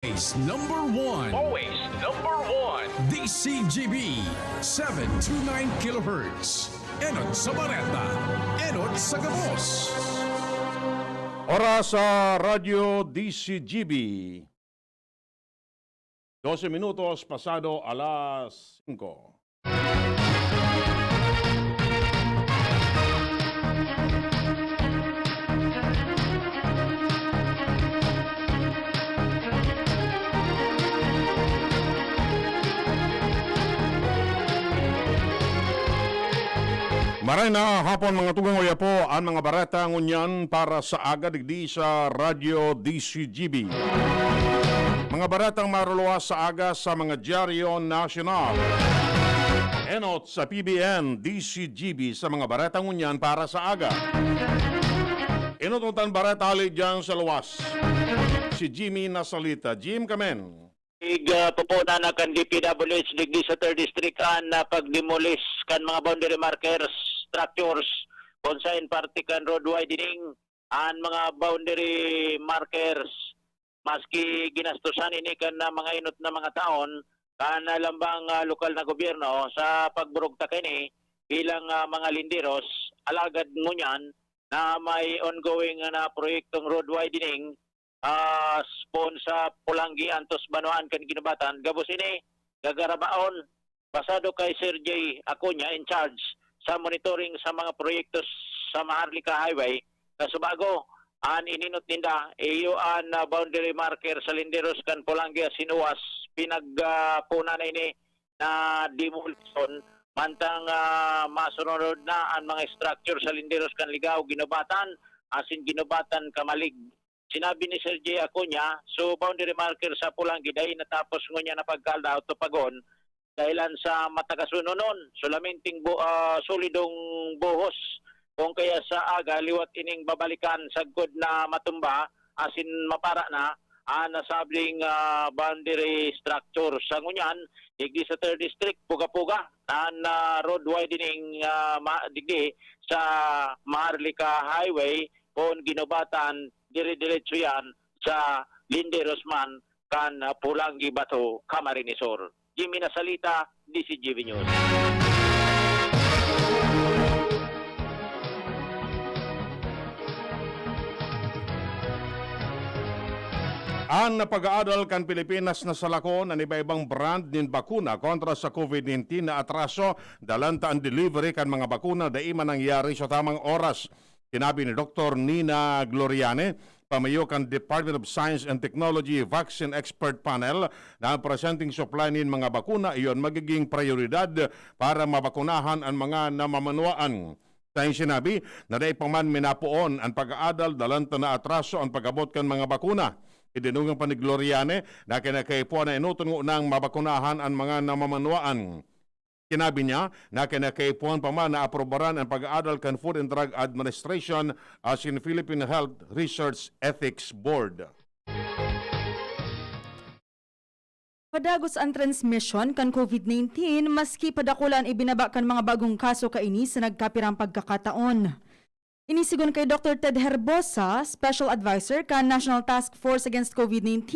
Always number one. Always number one. DCGB 729 kilohertz. Enot sa Bareta. Enot sa Gabos. Oras sa Radyo DCGB. 12 minutos pasado alas 5. Maray na hapon mga tugang oya po ang mga barata ngunyan para sa aga digdi sa Radyo DCGB. Mga baratang maruluwas sa aga sa mga dyaryo nasyonal. Enot sa PBN DCGB sa mga baratang ngunyan para sa aga. Inutuntan barata ali dyan sa luwas. Si Jimmy Nasalita. Jim Kamen. Pupuna na kan DPWH digdi sa 3rd District an pagdemolish kan mga boundary markers structures kung saan party kan road widening an mga boundary markers maski ginastusan ini kan na mga inot na mga taon kan lambang lokal na gobyerno sa pagburugta kini bilang mga linderos alagad mo niyan na may ongoing na proyektong road widening spon sa Pulangi Antos Banuan kan Ginubatan gabos ini gagarabaon pasado kay Sir J Acuña in charge sa monitoring sa mga proyektos sa Maharlika Highway kasubago an ininot ninda iyo an boundary marker sa linderos kan Pulangi Sinuwas pinagpuna na ini na demolition mantang masunod na ang mga structure sa linderos kan Ligao Ginubatan asin Ginubatan Kamalig. Sinabi ni Sir J. Acuña, so boundary marker sa Pulangi dahil natapos ngunya na pagkalda o tupagon dahilan sa matagasununon, sulaminting solidong buhos kung kaya sa aga liwat ining babalikan sagkod na matumba asin mapara na nasabling boundary structure sa ngunyan digdi sa 3rd District puga-puga road widening digdi sa Maharlika Highway kung Ginubatan dire-diretso yan sa Linderos man kan Pulangi Bato, Camarinesor. Jimmy Nasalita, DCGB News. Ang napag-aadal kan Pilipinas na salakon ang iba-ibang brand nin bakuna kontra sa COVID-19 na atraso dalanta ang delivery kan mga bakuna dai man nangyari sa tamang oras. Sinabi ni Dr. Nina Gloriane, pamayo kan Department of Science and Technology Vaccine Expert Panel na ang presenting supply nin mga bakuna iyon magiging prioridad para mabakunahan ang mga namamanuan. Sa sinabi na dahil paman minapuon ang pag-aadal dalanta na atraso ang pag-abot kan mga bakuna. Idinungang pa ni Gloriane na kinakaipuan na inutungo ng mabakunahan ang mga namamanuan. Sinabi niya na kinakaipuan pa man na aprobaran ang pag-aadal kan Food and Drug Administration as in Philippine Health Research Ethics Board. Padagos ang transmission kan COVID-19 maski padakulan ibinaba kan mga bagong kaso kaini sa nagkapirang pagkakataon. Inisigon kay Dr. Ted Herbosa, Special Advisor kan National Task Force Against COVID-19,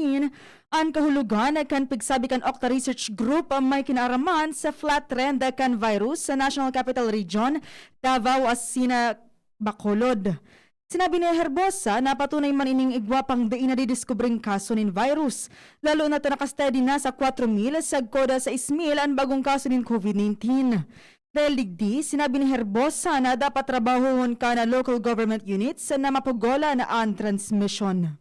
ang kahulugan kan pigsabi kan Octa Research Group ang may kinaaraman sa flat trend kan virus sa National Capital Region, Davao as sina Bacolod. Sinabi ni Herbosa na patunay man ining igwapang dain na didiskubring kaso nin virus, lalo na ito nakastedy na sa 4,000 sagkoda sa 6,000 ang bagong kaso nin COVID-19. Dahil digdi, sinabi ni Herbosa na dapat trabahohon ka na local government units na mapugola na ang transmission.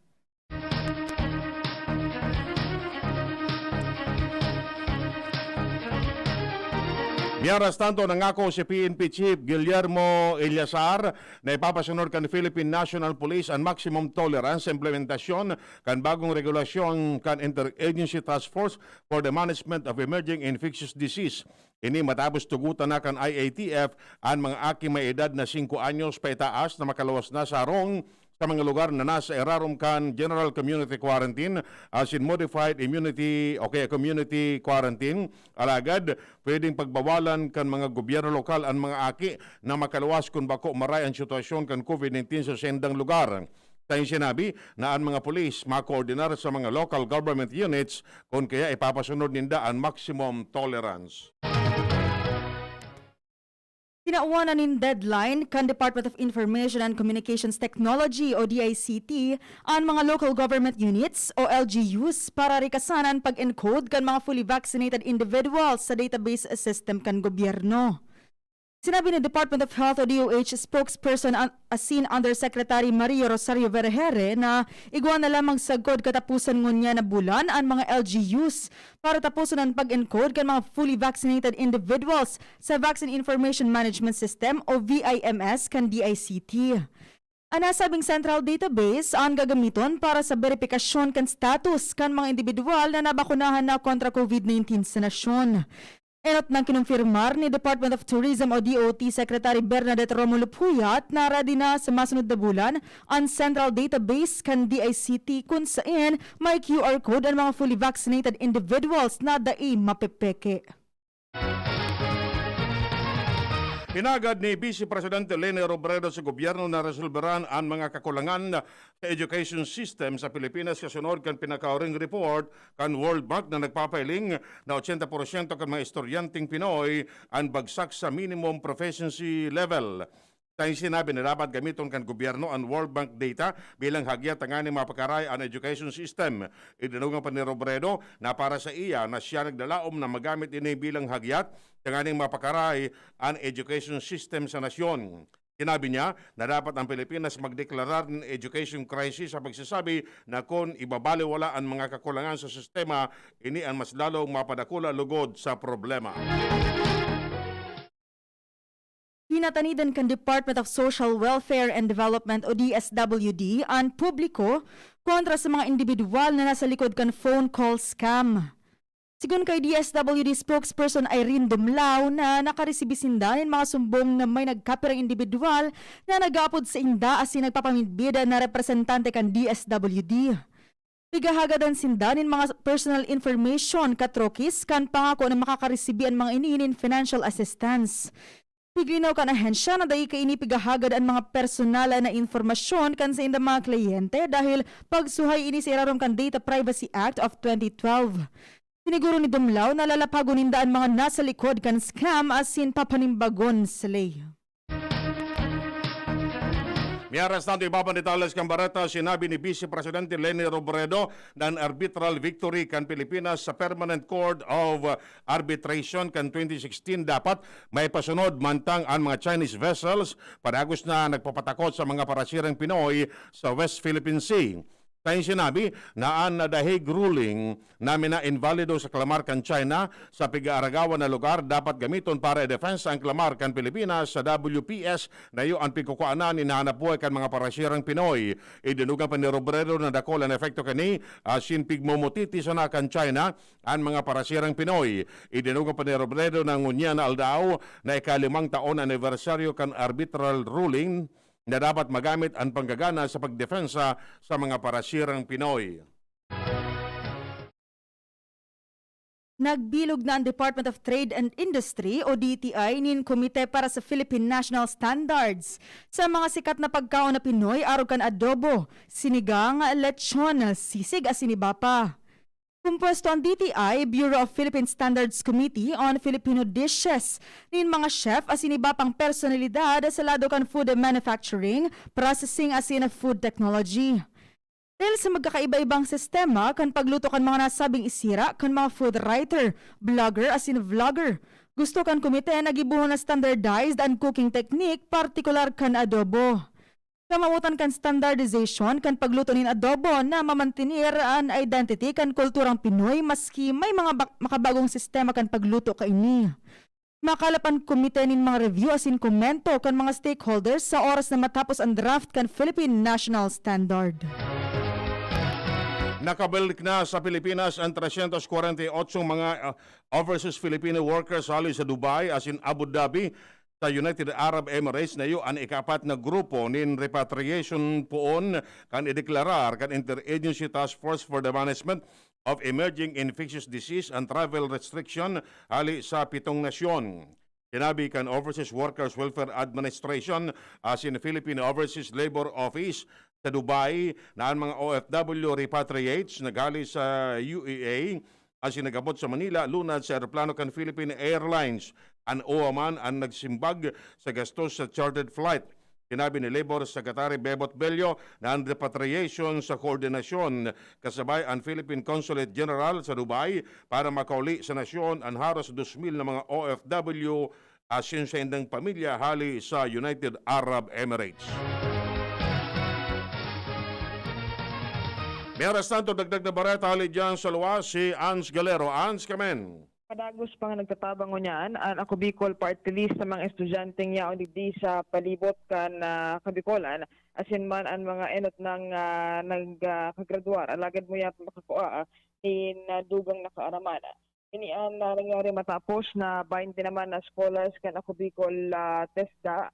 Mientras tanto, nangako si PNP Chief Guillermo Eliazar na ipapasunod kan Philippine National Police ang maximum tolerance sa implementasyon kan bagong regulasyon kan Interagency Task Force for the Management of Emerging Infectious Disease. Ini matapos tugutan na kan IATF ang mga aki may edad na 5 anyos pa itaas na makalawas na sa arong sa mga lugar na nasa erarum kan General Community Quarantine as in Modified Immunity o kaya Community Quarantine. Alagad, pwedeng pagbawalan kan mga gobyerno lokal ang mga aki na makaluwas kung bako maray ang sitwasyon kan COVID-19 sa sendang lugar. Tayong sinabi na ang mga pulis makoordinar sa mga local government units kung kaya ipapasunod ninda ang maximum tolerance. Tinauwanan nin deadline kan Department of Information and Communications Technology o DICT ang mga local government units o LGUs para rikasanan pag-encode kan mga fully vaccinated individuals sa database system kan gobyerno. Sinabi ni Department of Health o DOH spokesperson asin Undersecretary Maria Rosario Vergere na igwa na lamang sagod katapusan ngunya na bulan ang mga LGUs para tapusan ang pag-encode kan mga fully vaccinated individuals sa Vaccine Information Management System o VIMS kan DICT. Ang nasabing central database ang gagamiton para sa verifikasyon kan status kan mga individual na nabakunahan na kontra COVID-19 sa nasyon. Enot nang kinumpirmar ni Department of Tourism o DOT Secretary Bernadette Romulo Puyat na ready na sa masunod na bulan ang central database kan DICT kung saan may QR code ang mga fully vaccinated individuals na dai mapepeke. Hinagad ni Vice Presidente Leni Robredo sa gobyerno na resolveran ang mga kakulangan sa education system sa Pilipinas kasunod kan pinakauring report kan World Bank na nagpapailing na 80% kan mga estudyanteng Pinoy ang bagsak sa minimum proficiency level. Tayong sinabi na dapat gamiton kan gobyerno ang World Bank data bilang hagyat ang aning mapakaray ang education system. Idinungan pa ni Robredo na para sa iya na siya nagdalaom na magamit ini bilang hagyat ang aning mapakaray ang education system sa nasyon. Sinabi niya na dapat ang Pilipinas magdeklarar ng education crisis sa pagsasabi na kung ibabaliwala ang mga kakulangan sa sistema, ini ang mas lalong mapadakula lugod sa problema. Hinatanidan kan Department of Social Welfare and Development o DSWD ang publiko kontra sa mga individual na nasa likod kan phone call scam. Sigun kay DSWD spokesperson Irene Dumlao na nakaresibi sinda ng mga sumbong na may nagkapirang individual na nagapod sa inda asin nagpapamidbida na representante kan DSWD. Pigahagadan sinda ng mga personal information katrokis kan pangako na makakaresibi ang mga iniinin financial assistance. Piglinaw kan ahensya na dahi kaini pigahagad ang mga personal na informasyon kan sa inda mga kliyente dahil pagsuhay ini sa irarom kan Data Privacy Act of 2012. Siniguro ni Dumlao na lalapagon ninda ang mga nasa likod kan scam asin papanimbagon slay. Miyaras tanto ibabang detalles kang barata, sinabi ni Vice Presidente Leni Robredo na ang arbitral victory kan Pilipinas sa Permanent Court of Arbitration kan 2016 dapat may pasunod mantang ang mga Chinese vessels padagos na nagpapatakot sa mga parasirang Pinoy sa West Philippine Sea. Tayong sinabi na ang dahig ruling namin na invalido sa Clamarcan, China sa pigaaragawan na lugar dapat gamiton para i-defense ang Clamarcan, Pilipinas sa WPS na iyo ang pikukuanan ni nahanapbuhay kan mga parasirang Pinoy. Idinugan pa ni Robredo na dakol ang efekto kani asin pigmumutiti sa nakan China ang mga parasirang Pinoy. Idinugan pa ni Robredo na ngunya na aldao na ikalimang taon anibersaryo kan arbitral ruling na dapat magamit ang panggagana sa pagdefensa sa mga parasirang Pinoy. Nagbilog na ang Department of Trade and Industry o DTI nin Komite para sa Philippine National Standards sa mga sikat na pagkaon na Pinoy araw kan adobo, sinigang, lechon, sisig at sinibapa. Kumpuesto ang DTI, Bureau of Philippine Standards Committee on Filipino Dishes, nin mga chef asin iba pang personalidad sa lado kan food manufacturing, processing asin food technology. Dahil sa magkakaiba-ibang sistema kan pagluto kan mga nasabing isira kan mga food writer, blogger asin vlogger. Gusto kan komite nagibuhon na standardized and cooking technique, partikular kan adobo. Kamautan kan standardization kan pagluto nin adobo na mamantinir ang identity kan kulturang Pinoy maski may mga makabagong sistema kan pagluto kaini. Makalapan komite nin mga review asin komento kan mga stakeholders sa oras na matapos ang draft kan Philippine National Standard. Nakabalik na sa Pilipinas ang 348 mga overseas Filipino workers hali sa Dubai asin Abu Dhabi sa United Arab Emirates na iyo ang ikapat na grupo nin repatriation poon kan ideklarar kan Interagency Task Force for the Management of Emerging Infectious Disease and Travel Restriction hali sa 7 nasyon. Sinabi kan Overseas Workers Welfare Administration as in Philippine Overseas Labor Office sa Dubai na ang mga OFW repatriates nagali sa UEA ang sinagabot sa Manila lunad sa eroplano kan Philippine Airlines. Ang OAMAN ang nagsimbag sa gastos sa chartered flight. Sinabi ni Labor Secretary Bebot Bello na ang repatriation sa koordinasyon kasabay ang Philippine Consulate General sa Dubai para makauli sa nasyon ang haros 2,000 na mga OFW asin sa indang pamilya hali sa United Arab Emirates. Meron tanto dagdag na bareta hali dyan sa luwas si Ans Galero. Ans, kamen. Kadagos pa nga nagtatabang niyan, ang ako Bicol party list sa mga estudyanteng yaon di sa palibot kan Kabikolan, asin man ang mga enot ng nagkagraduar, alagad mo yat makakuha in dugang nakaaraman. Ini ang nangyari matapos na 20 naman na scholars kan ako Bicol TESDA,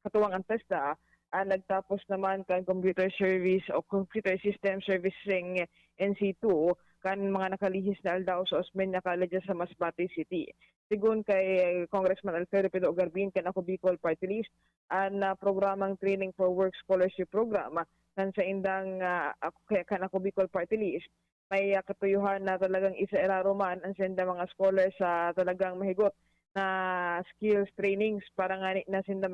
katuwang ang TESDA, nagtapos naman kan computer service o computer system servicing NC2 kan mga nakalihis na aldaw sa Osmeña College sa Masbate City. Sigun kay Congressman Alfredo Pedro Garbin kan ako Bicol Party List, ang programang Training for Work Scholarship Program kan sa indang kan ako Bicol Party List, may katuyuhan na talagang isa-eraro man ang senda mga scholars sa talagang mahigot na skills trainings para nga na sinda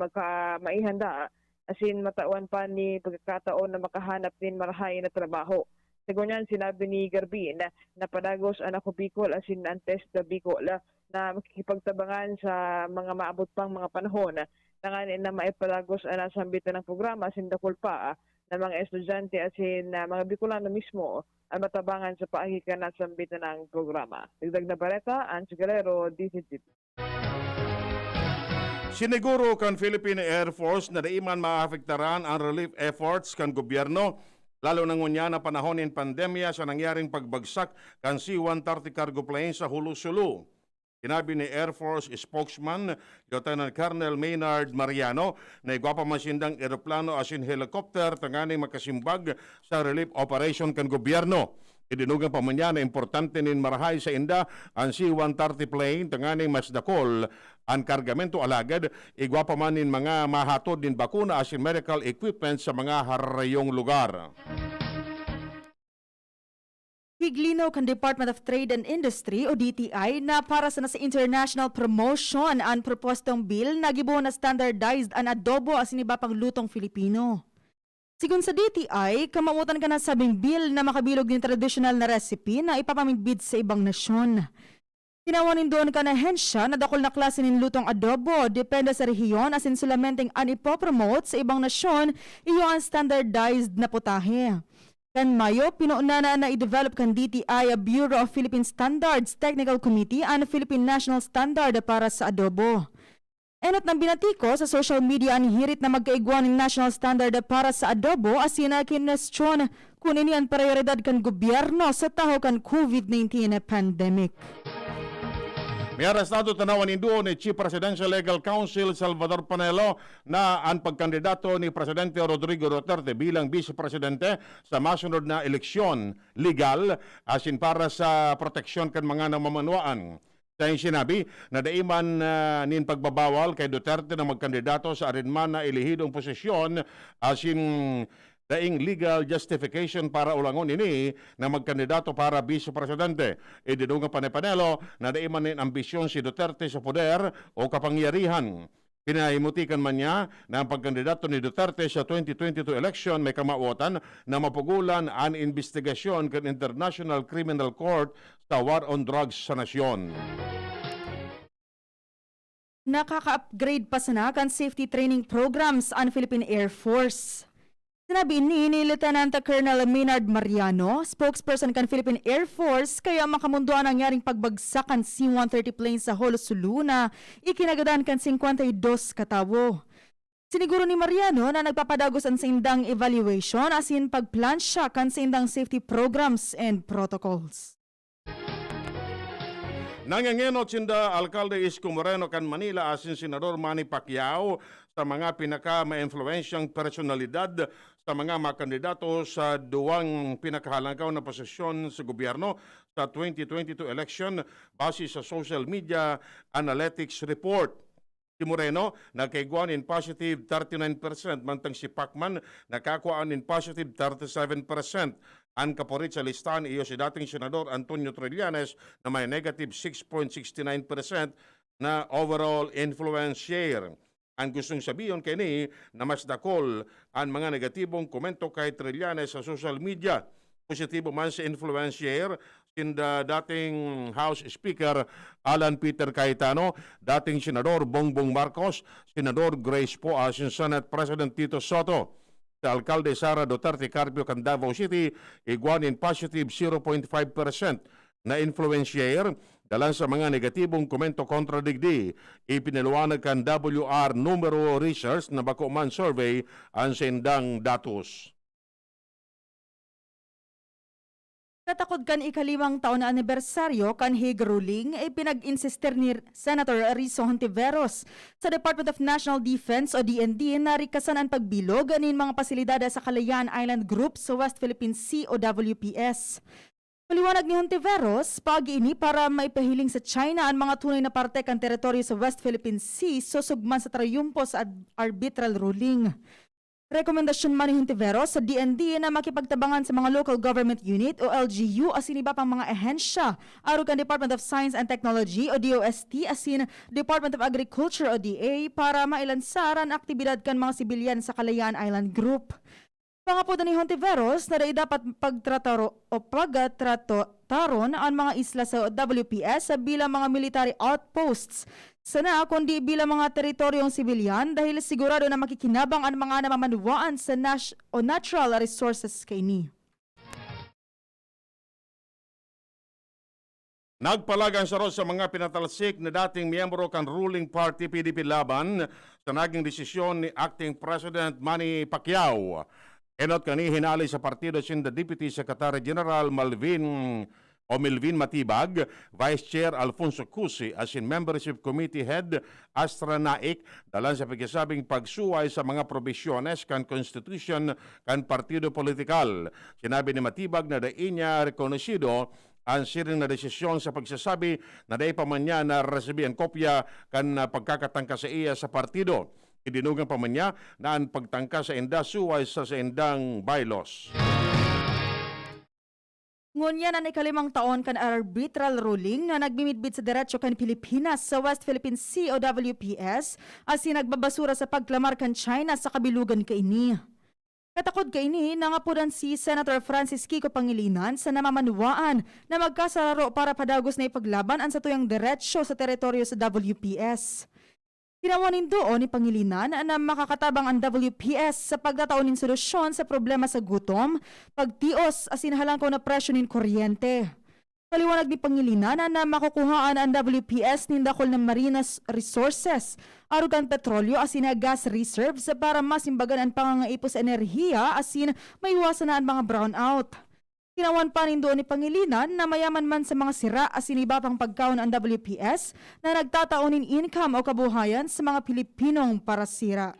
maihanda asin matawan pa ni pagkakataon na makahanap din marahay na trabaho. Sigunyan sinabi ni Garbin na padagos ang ako Bicol asin ang TESDA Bicol na makikipagtabangan sa mga maabot pang mga panahon na maipadagos ang nasambitan ng programa asin dakol pa ng mga estudyante asin mga Bicolano mismo ang matabangan sa paagikan na sambitan ng programa. Dagdag na bareta, Ancho Guerrero, DCTV. Siniguro kan Philippine Air Force na daiman maafektaran ang relief efforts kan gobyerno lalo na ngunya na panahonin pandemya sa nangyaring pagbagsak kan C-130 cargo plane sa Hulu-Sulu. Sinabi ni Air Force spokesman Lieutenant Colonel Maynard Mariano na igwapa masindang eroplano asin helicopter tanganing makasimbag sa relief operation kan gobyerno. Idinugang pa man niya na importante nin marahay sa inda ang C-130 plane tanganing mas dakol ang kargamento alagad igwa pa man nin mga mahatod din bakuna asin medical equipment sa mga harayong lugar. Higlinaw kan Department of Trade and Industry o DTI na para sa international promotion ang propostong bill na gibo na standardized ang adobo asin iba pang lutong Filipino. Sigun sa DTI, kamamutan ka na sabing bill na makabilog ng traditional na recipe na ipapamigbid sa ibang nasyon. Tinawanin doon ka na hensya na dakol na klase ng lutong adobo depende sa rehiyon asin sulamenteng ang ipopromote sa ibang nasyon iyo ang standardized na putahe. Kan Mayo, pinuuna na i-develop kan DTI a Bureau of Philippine Standards Technical Committee ang Philippine National Standard para sa adobo. Enot ng binatiko sa social media ang hirit na magkaigwan ng national standard para sa adobo asin na kinestyon kung ini ang prioridad kan gobyerno sa taho kan COVID-19 pandemic. May arestado tanawan indo ni Chief Presidential Legal Counsel Salvador Panelo na ang pagkandidato ni Presidente Rodrigo Duterte bilang Vice Presidente sa masunod na eleksyon legal asin para sa proteksyon kan mga namamanuan. Sa sinabi na daiman nin pagbabawal kay Duterte na magkandidato sa arinman na ilihidong posisyon asin daing legal justification para ulangon ini na magkandidato para Vice Presidente. Idinungan pa ni Panelo na daiman nin ambisyon si Duterte sa poder o kapangyarihan. Pinahimutikan man niya na ang pagkandidato ni Duterte sa 2022 election may kamauotan na mapugulan ang investigasyon kan International Criminal Court sa war on drugs sa nasyon. Nakaka-upgrade pa sana kan safety training programs ang Philippine Air Force. Sinabi ni Lieutenant Colonel Maynard Mariano, spokesperson kan Philippine Air Force, kaya makamundo ang nangyaring pagbagsakan C-130 plane sa Holo-Sulu na ikinagadan kan 52 katawo. Siniguro ni Mariano na nagpapadagos ang sindang evaluation asin pagplansya kan sindang safety programs and protocols. Nangangenot sinda Alcalde Isko Moreno kan Manila asin Senador Manny Pacquiao sa mga pinaka-ma-influensyang personalidad sa mga makandidato sa duwang pinakahalagaw na posisyon sa gobyerno sa 2022 election base sa social media analytics report. Si Moreno nakaiguan in positive 39%, mantang si Pacman nakakuan in positive 37%. Ang kaparit sa listahan iyo si dating Senador Antonio Trillanes na may negative 6.69% na overall influence share. Ang gustong sabihin kini na mas dakol ang mga negatibong komento kay Trillanes sa social media. Positibo man sa influence share sinda dating House Speaker Alan Peter Cayetano, dating Senador Bongbong Marcos, Senador Grace Poe, sin Senate President Tito Soto. Sa Alkalde Sara Duterte Carpio can Davao City, iguan in positive 0.5% na influence share. Dalan sa mga negatibong komento kontra digdi, ipinaliwanag kan WR Numero Research na bako man survey ang sendang datos. Katakod kan ikalimang taon na anibersaryo kan Hague ruling ay pinag-insister ni Senator Rizzo Hontiveros sa Department of National Defense o DND na rikasan ang pagbilog anin mga pasilidad sa Kalayaan Island Group sa West Philippine Sea o WPS. Paliwanag ni Hontiveros, pag-ini para maipahiling sa China ang mga tunay na parte kan teritoryo sa West Philippine Sea susugman sa trayumpo sa arbitral ruling. Rekomendasyon man ni Hontiveros sa DND na makipagtabangan sa mga local government unit o LGU asin iba pang mga ehensya arog ang Department of Science and Technology o DOST asin Department of Agriculture o DA para mailansaran aktibidad kan mga sibilyan sa Kalayaan Island Group. Pangapudan ni Hontiveros na dapat pagtrataron ang mga isla sa WPS bilang mga military outposts. Sana kundi bilang mga teritoryong sibilyan dahil sigurado na makikinabang ang mga namamanuwaan sa natural resources kaini. Nagpalagan sa sa mga pinatalsik na dating miyembro kan ruling party PDP Laban sa naging desisyon ni Acting President Manny Pacquiao. Enot kani hinali sa partido sin the Deputy Secretary General Melvin Matibag, Vice Chair Alfonso Cusi as in Membership Committee Head Astra Naik dalan sa pagsasabing pagsuway sa mga probisyones kan Constitution kan partido politikal. Sinabi ni Matibag na dai niya rekonosido ang siring na desisyon sa pagsasabi na dai pa man niya na resibi ang kopya kan pagkakatangka sa iya sa partido. Idinugang pa man niya na ang pagtangka sa enda suway sa endang bylaws. Ngunya na ikalimang taon kan arbitral ruling na nagbimidbid sa diretsyo kan Pilipinas sa West Philippine Sea o WPS asin nagbabasura sa pagklamar kan China sa kabilugan kaini. Katakod kaini nangapudan si Senator Francis Kiko Pangilinan sa namamanuwaan na magkasararo para padagos na ipaglaban ang sa tuyang diretsyo sa teritoryo sa WPS. Tinawanin doon ni Pangilinan na makakatabang ang WPS sa pagtataon ng solusyon sa problema sa gutom, pagtios asin halangkaw na presyo ng kuryente. Paliwanag ni Pangilinan na makukuhaan ang WPS ng dakol ng marine resources, arugan petrolyo asin gas reserves para masimbagan ang pangangaipos enerhiya asin maiwasan na ang mga brownout. Tinawan pa rin doon ni Pangilinan na mayaman man sa mga sira asin iba pang pagkaon ang WPS na nagtataonin income o kabuhayan sa mga Pilipinong parasira.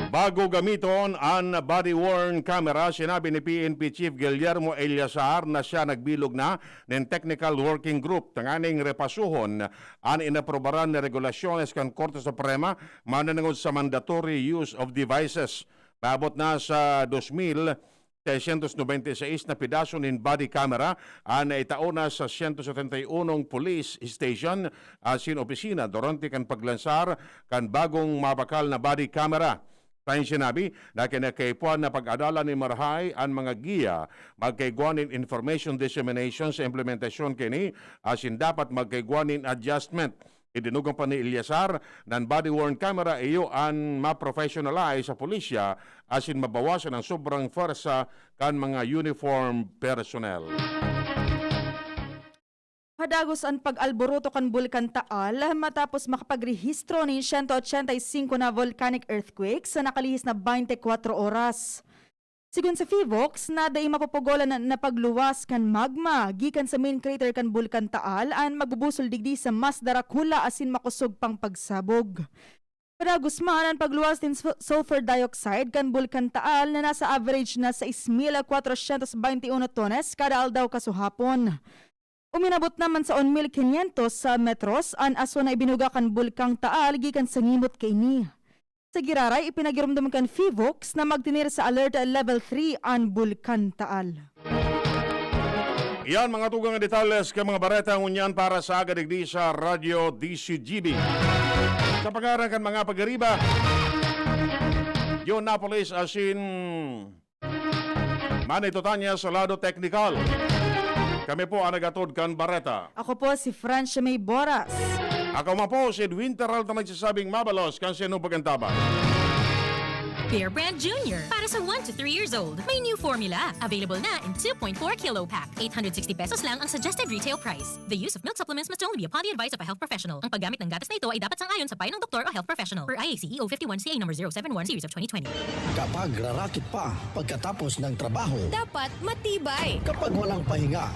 Bago gamiton ang body-worn camera, sinabi ni PNP Chief Guillermo Eliazar na siya nagbilog na ng Technical Working Group. Tanganing repasuhon ang inaprobaran na regulasyones kan Korte Suprema mananangod sa mandatory use of devices. Paabot na sa 2,696 na pidaso ng body camera ang naitao na sa 171 police station asin opisina durante kan paglansar kan bagong mabakal na body camera. Tayong sinabi na kinakaipuan na pag-adala ni Marhay ang mga giya magkaiguanin information dissemination sa implementasyon kini asin dapat magkaiguanin adjustment. Idinugang pa ni Eliazar na body-worn camera iyo ang ma-professionalize sa pulisya asin mabawasan ang sobrang forsa kan mga uniform personnel. Padagos ang pag-alboroto kan Bulkan Taal matapos makapagrehistro ng 185 na volcanic earthquakes sa nakalihis na 24 oras. Sigun sa FIVOX, naday mapupugolan na pagluwas kan magma gikan sa main crater kan Bulkan Taal an magbubusol digdi sa mas darakula asin makusog pang pagsabog. Padagos man ang pagluwas din sulfur dioxide kan Bulkan Taal na nasa average na 6,421 tones kada aldaw kasuhapon. Uminabot naman sa 1,500 sa metros an aso na ibinuga kan bulkang Taal gikan sa ngimot kaini. Sa Giraray, ipinagiramdam kan FIVOX na magtinir sa alert level 3 ang bulkan Taal. Iyan mga tugang detalles kay mga bareta ngunyan para sa agadigdi sa Radio DCGB. Sa pangarang kan mga pagariba, Yon Napolis asin Manito Tanya sa lado teknikal. Kami po ang nagatod kan bareta. Ako po si Francia May Boras. Ako man po si Edwin Teral na nagsasabing mabalos kan sino pagantaba. Bear Brand Jr. Para sa 1 to 3 years old. May new formula. Available na in 2.4 kilo pack. 860 pesos lang ang suggested retail price. The use of milk supplements must only be upon the advice of a health professional. Ang paggamit ng gatas na ito ay dapat sang-ayon sa payo ng doktor o health professional. Per IACEO 51CA number 071 series of 2020. Kapag rarakit pa pagkatapos ng trabaho, Dapat matibay. kapag walang pahinga,